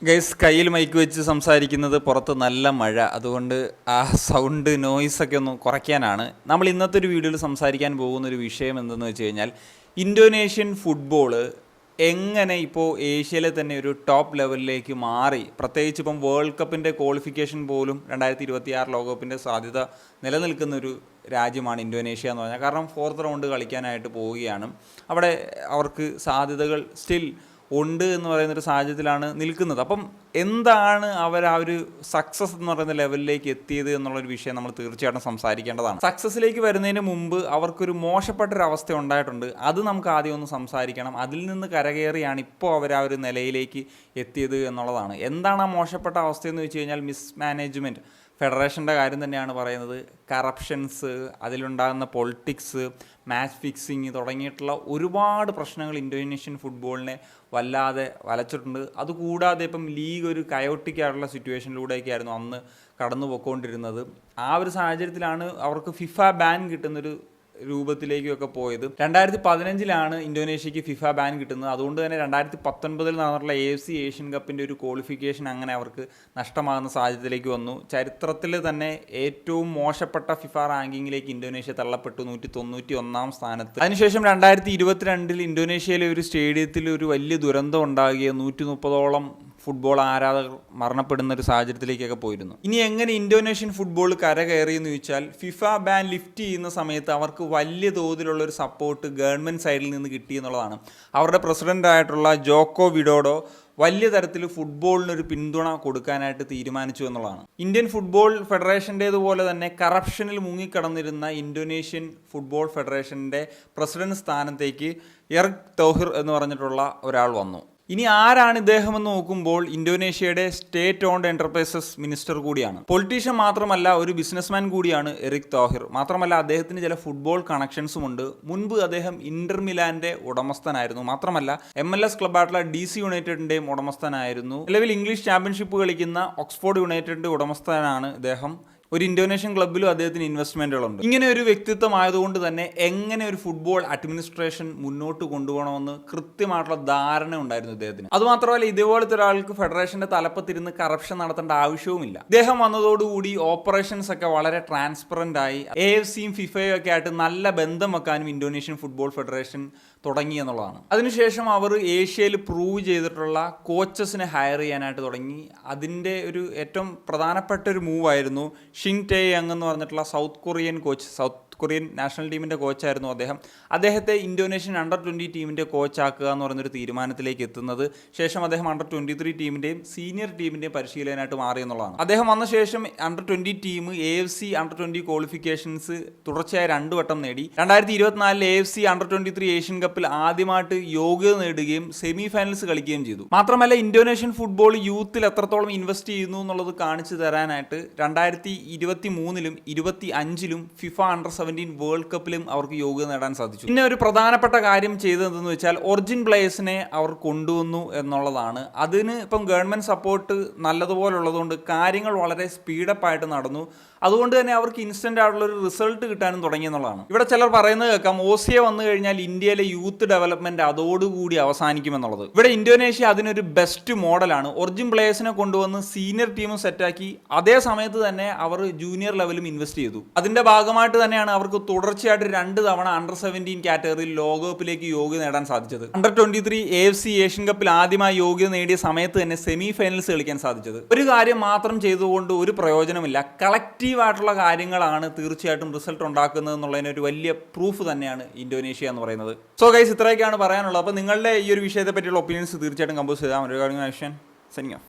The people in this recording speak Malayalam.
ഗൈസ് കയ്യിൽ മൈക്ക് വെച്ച് സംസാരിക്കുന്നത് പുറത്ത് നല്ല മഴ, അതുകൊണ്ട് ആ സൗണ്ട് നോയ്സൊക്കെ ഒന്ന് കുറയ്ക്കാനാണ്. നമ്മൾ ഇന്നത്തെ ഒരു വീഡിയോയിൽ സംസാരിക്കാൻ പോകുന്നൊരു വിഷയം എന്തെന്ന് വെച്ച് കഴിഞ്ഞാൽ ഇന്തോനേഷ്യൻ ഫുട്ബോള് എങ്ങനെ ഇപ്പോൾ ഏഷ്യയിലെ തന്നെ ഒരു ടോപ്പ് ലെവലിലേക്ക് മാറി. പ്രത്യേകിച്ച് ഇപ്പം വേൾഡ് കപ്പിൻ്റെ ക്വാളിഫിക്കേഷൻ പോലും 2026 ലോകകപ്പിൻ്റെ സാധ്യത നിലനിൽക്കുന്ന ഒരു രാജ്യമാണ് ഇന്തോനേഷ്യ എന്ന് പറഞ്ഞാൽ. കാരണം 4th റൗണ്ട് കളിക്കാനായിട്ട് പോവുകയാണ്. അവിടെ അവർക്ക് സാധ്യതകൾ സ്റ്റിൽ ഉണ്ട് എന്ന് പറയുന്നൊരു സാഹചര്യത്തിലാണ് നിൽക്കുന്നത്. അപ്പം എന്താണ് അവർ ആ ഒരു സക്സസ് എന്ന് പറയുന്ന ലെവലിലേക്ക് എത്തിയത് എന്നുള്ളൊരു വിഷയം നമ്മൾ തീർച്ചയായിട്ടും സംസാരിക്കേണ്ടതാണ്. സക്സസ്സിലേക്ക് വരുന്നതിന് മുമ്പ് അവർക്കൊരു മോശപ്പെട്ടൊരു അവസ്ഥ ഉണ്ടായിട്ടുണ്ട്. അത് നമുക്ക് ആദ്യം ഒന്ന് സംസാരിക്കണം. അതിൽ നിന്ന് കരകയറിയാണ് ഇപ്പോൾ അവർ ആ ഒരു നിലയിലേക്ക് എത്തിയത് എന്നുള്ളതാണ്. എന്താണ് ആ മോശപ്പെട്ട അവസ്ഥയെന്ന് വെച്ച് കഴിഞ്ഞാൽ മിസ്മാനേജ്മെൻറ്റ്. ഫെഡറേഷൻ്റെ കാര്യം തന്നെയാണ് പറയുന്നത്. കറപ്ഷൻസ്, അതിലുണ്ടാകുന്ന പൊളിറ്റിക്സ്, മാച്ച് ഫിക്സിങ് തുടങ്ങിയിട്ടുള്ള ഒരുപാട് പ്രശ്നങ്ങൾ ഇന്തോനേഷ്യൻ ഫുട്ബോളിനെ വല്ലാതെ വലച്ചിട്ടുണ്ട്. അതുകൂടാതെ ഇപ്പം ലീഗ് ഒരു കയോട്ടിക്കായിട്ടുള്ള സിറ്റുവേഷനിലൂടെയൊക്കെയായിരുന്നു അന്ന് കടന്നു പോയിക്കൊണ്ടിരുന്നത്. ആ ഒരു സാഹചര്യത്തിലാണ് അവർക്ക് ഫിഫ ബാൻ കിട്ടുന്നൊരു രൂപത്തിലേക്കൊക്കെ പോയത്. 2015 ഇന്തോനേഷ്യക്ക് ഫിഫ ബാൻ കിട്ടുന്നത്. അതുകൊണ്ട് തന്നെ 2019 നടന്നിട്ടുള്ള AFC ഏഷ്യൻ കപ്പിൻ്റെ ഒരു ക്വാളിഫിക്കേഷൻ അങ്ങനെ അവർക്ക് നഷ്ടമാകുന്ന സാഹചര്യത്തിലേക്ക് വന്നു. ചരിത്രത്തിൽ തന്നെ ഏറ്റവും മോശപ്പെട്ട ഫിഫ റാങ്കിങ്ങിലേക്ക് ഇന്തോനേഷ്യ തള്ളപ്പെട്ടു, 191 സ്ഥാനത്ത്. അതിനുശേഷം 2022 ഇന്തോനേഷ്യയിലെ ഒരു സ്റ്റേഡിയത്തിൽ ഒരു വലിയ ദുരന്തം ഉണ്ടാകുകയും 130ഓളം ഫുട്ബോൾ ആരാധകർ മരണപ്പെടുന്ന ഒരു സാഹചര്യത്തിലേക്കൊക്കെ പോയിരുന്നു. ഇനി എങ്ങനെ ഇന്തോനേഷ്യൻ ഫുട്ബോൾ കരകയറിയെന്ന് ചോദിച്ചാൽ, ഫിഫ ബാൻ ലിഫ്റ്റ് ചെയ്യുന്ന സമയത്ത് അവർക്ക് വലിയ തോതിലുള്ള ഒരു സപ്പോർട്ട് ഗവൺമെൻറ് സൈഡിൽ നിന്ന് കിട്ടി എന്നുള്ളതാണ്. അവരുടെ പ്രസിഡൻ്റായിട്ടുള്ള ജോക്കോ വിഡോഡോ വലിയ തരത്തിൽ ഫുട്ബോളിനൊരു പിന്തുണ കൊടുക്കാനായിട്ട് തീരുമാനിച്ചു എന്നുള്ളതാണ്. ഇന്ത്യൻ ഫുട്ബോൾ ഫെഡറേഷൻ്റേതുപോലെ തന്നെ കറപ്ഷനിൽ മുങ്ങിക്കടന്നിരുന്ന ഇന്തോനേഷ്യൻ ഫുട്ബോൾ ഫെഡറേഷൻ്റെ പ്രസിഡന്റ് സ്ഥാനത്തേക്ക് എറിക് തോഹിർ എന്ന് പറഞ്ഞിട്ടുള്ള ഒരാൾ വന്നു. ഇനി ആരാണ് ഇദ്ദേഹം എന്ന് നോക്കുമ്പോൾ ഇന്തോനേഷ്യയുടെ സ്റ്റേറ്റ് ഓൺഡ് എന്റർപ്രൈസസ് മിനിസ്റ്റർ കൂടിയാണ്. പൊളിറ്റീഷ്യൻ മാത്രമല്ല, ഒരു ബിസിനസ്മാൻ കൂടിയാണ് എറിക് തോഹിർ. മാത്രമല്ല അദ്ദേഹത്തിന് ചില ഫുട്ബോൾ കണക്ഷൻസും ഉണ്ട്. മുൻപ് അദ്ദേഹം ഇന്റർ മിലാന്റെ ഉടമസ്ഥനായിരുന്നു. മാത്രമല്ല MLS ക്ലബ്ബായിട്ടുള്ള DC യുണൈറ്റഡിന്റെയും ഉടമസ്ഥനായിരുന്നു. നിലവിൽ ഇംഗ്ലീഷ് ചാമ്പ്യൻഷിപ്പ് കളിക്കുന്ന ഓക്സ്ഫോർഡ് യുണൈറ്റഡിന്റെ ഉടമസ്ഥനാണ് ഇദ്ദേഹം. ഒരു ഇന്തോനേഷ്യൻ ക്ലബ്ബിലും അദ്ദേഹത്തിന് ഇൻവെസ്റ്റ്മെൻറ്റുകളുണ്ട്. ഇങ്ങനെ ഒരു വ്യക്തിത്വം ആയതുകൊണ്ട് തന്നെ എങ്ങനെ ഒരു ഫുട്ബോൾ അഡ്മിനിസ്ട്രേഷൻ മുന്നോട്ട് കൊണ്ടുപോകണമെന്ന് കൃത്യമായിട്ടുള്ള ധാരണ ഉണ്ടായിരുന്നു ഇദ്ദേഹത്തിന്. അതുമാത്രമല്ല, ഇതേപോലത്തെ ഒരാൾക്ക് ഫെഡറേഷന്റെ തലപ്പത്തിരുന്ന് കറപ്ഷൻ നടത്തേണ്ട ആവശ്യവുമില്ല. ഇദ്ദേഹം വന്നതോടുകൂടി ഓപ്പറേഷൻസ് ഒക്കെ വളരെ ട്രാൻസ്പെറന്റ് ആയി. AFCയും ഫിഫയും ഒക്കെ ആയിട്ട് നല്ല ബന്ധം വെക്കാനും ഇന്തോനേഷ്യൻ ഫുട്ബോൾ ഫെഡറേഷൻ തുടങ്ങി എന്നുള്ളതാണ്. അതിനുശേഷം അവർ ഏഷ്യയിൽ പ്രൂവ് ചെയ്തിട്ടുള്ള കോച്ചസിനെ ഹയർ ചെയ്യാനായിട്ട് തുടങ്ങി. അതിൻ്റെ ഒരു ഏറ്റവും പ്രധാനപ്പെട്ട ഒരു മൂവായിരുന്നു ഷിൻ ടേ യങ് എന്ന് പറഞ്ഞിട്ടുള്ള സൗത്ത് കൊറിയൻ നാഷണൽ ടീമിൻ്റെ കോച്ചായിരുന്നു അദ്ദേഹം. അദ്ദേഹത്തെ ഇന്തോനേഷ്യൻ അണ്ടർ-20 ടീമിൻ്റെ കോച്ചാക്കുക എന്ന് പറയുന്നൊരു തീരുമാനത്തിലേക്ക് എത്തുന്നത്. ശേഷം അദ്ദേഹം അണ്ടർ-23 ടീമിൻ്റെയും സീനിയർ ടീമിൻ്റെയും പരിശീലനായിട്ട് മാറി എന്നുള്ളതാണ്. അദ്ദേഹം വന്ന ശേഷം അണ്ടർ-20 ടീം AFC അണ്ടർ-20 ക്വാളിഫിക്കേഷൻസ് തുടർച്ചയായി 2 വട്ടം നേടി. 2024 AFC അണ്ടർ-23 ഏഷ്യൻ കപ്പിൽ ആദ്യമായിട്ട് യോഗ്യത നേടുകയും സെമി ഫൈനൽസ് കളിക്കുകയും ചെയ്തു. മാത്രമല്ല, ഇന്തോനേഷ്യൻ ഫുട്ബോൾ യൂത്തിൽ എത്രത്തോളം ഇൻവെസ്റ്റ് ചെയ്യുന്നു എന്നുള്ളത് കാണിച്ചു തരാനായിട്ട് 2023 25 ഫിഫ അണ്ടർ-17 വേൾഡ് കപ്പിലും അവർക്ക് യോഗ്യത നേടാൻ സാധിച്ചു. പിന്നെ ഒരു പ്രധാനപ്പെട്ട കാര്യം ചെയ്തതെന്ന് വെച്ചാൽ ഒറിജിൻ പ്ലേയേഴ്സിനെ അവർ കൊണ്ടുവന്നു എന്നുള്ളതാണ്. അതിന് ഇപ്പം ഗവൺമെൻറ് സപ്പോർട്ട് നല്ലതുപോലെ ഉള്ളതുകൊണ്ട് കാര്യങ്ങൾ വളരെ സ്പീഡപ്പ് ആയിട്ട് നടന്നു. അതുകൊണ്ട് തന്നെ അവർക്ക് ഇൻസ്റ്റന്റ് ആയിട്ടുള്ളൊരു റിസൾട്ട് കിട്ടാനും തുടങ്ങി എന്നുള്ളതാണ്. ഇവിടെ ചിലർ പറയുന്നത് കേൾക്കാം, OCA വന്നു കഴിഞ്ഞാൽ ഇന്ത്യയിലെ യൂത്ത് ഡെവലപ്മെന്റ് അതോടുകൂടി അവസാനിക്കുമെന്നുള്ളത്. ഇവിടെ ഇന്തോനേഷ്യ അതിനൊരു ബെസ്റ്റ് മോഡലാണ്. ഒറിജിൻ പ്ലേയേഴ്സിനെ കൊണ്ടുവന്ന് സീനിയർ ടീമും സെറ്റാക്കി, അതേ സമയത്ത് തന്നെ അവർ ജൂനിയർ ലെവലും ഇൻവെസ്റ്റ് ചെയ്തു. അതിന്റെ ഭാഗമായിട്ട് തന്നെയാണ് അവർക്ക് തുടർച്ചയായിട്ട് 2 തവണ അണ്ടർ-17 കാറ്റഗറിയിൽ ലോകകപ്പിലേക്ക് യോഗ്യത നേടാൻ സാധിച്ചത്. അണ്ടർ-23 AFC ഏഷ്യൻ കപ്പിൽ ആദ്യമായി യോഗ്യത നേടിയ സമയത്ത് തന്നെ സെമി ഫൈനൽസ് കളിക്കാൻ സാധിച്ചത്. ഒരു കാര്യം മാത്രം ചെയ്തുകൊണ്ട് ഒരു പ്രയോജനമില്ല. കളക്റ്റീവായിട്ടുള്ള കാര്യങ്ങളാണ് തീർച്ചയായിട്ടും റിസൾട്ട് ഉണ്ടാക്കുന്നത് എന്നുള്ളതിന് ഒരു വലിയ പ്രൂഫ് തന്നെയാണ് ഇന്തോനേഷ്യ എന്ന് പറയുന്നത്. സോ ഗൈസ്, ഇത്രയൊക്കെയാണ് പറയാനുള്ളത്. അപ്പോൾ നിങ്ങളുടെ ഈ ഒരു വിഷയത്തെ പറ്റിയുള്ള ഒപ്പീനിയൻസ് തീർച്ചയായിട്ടും കമ്പോസ് ചെയ്താൽ ഒരു കാര്യം. Signing off.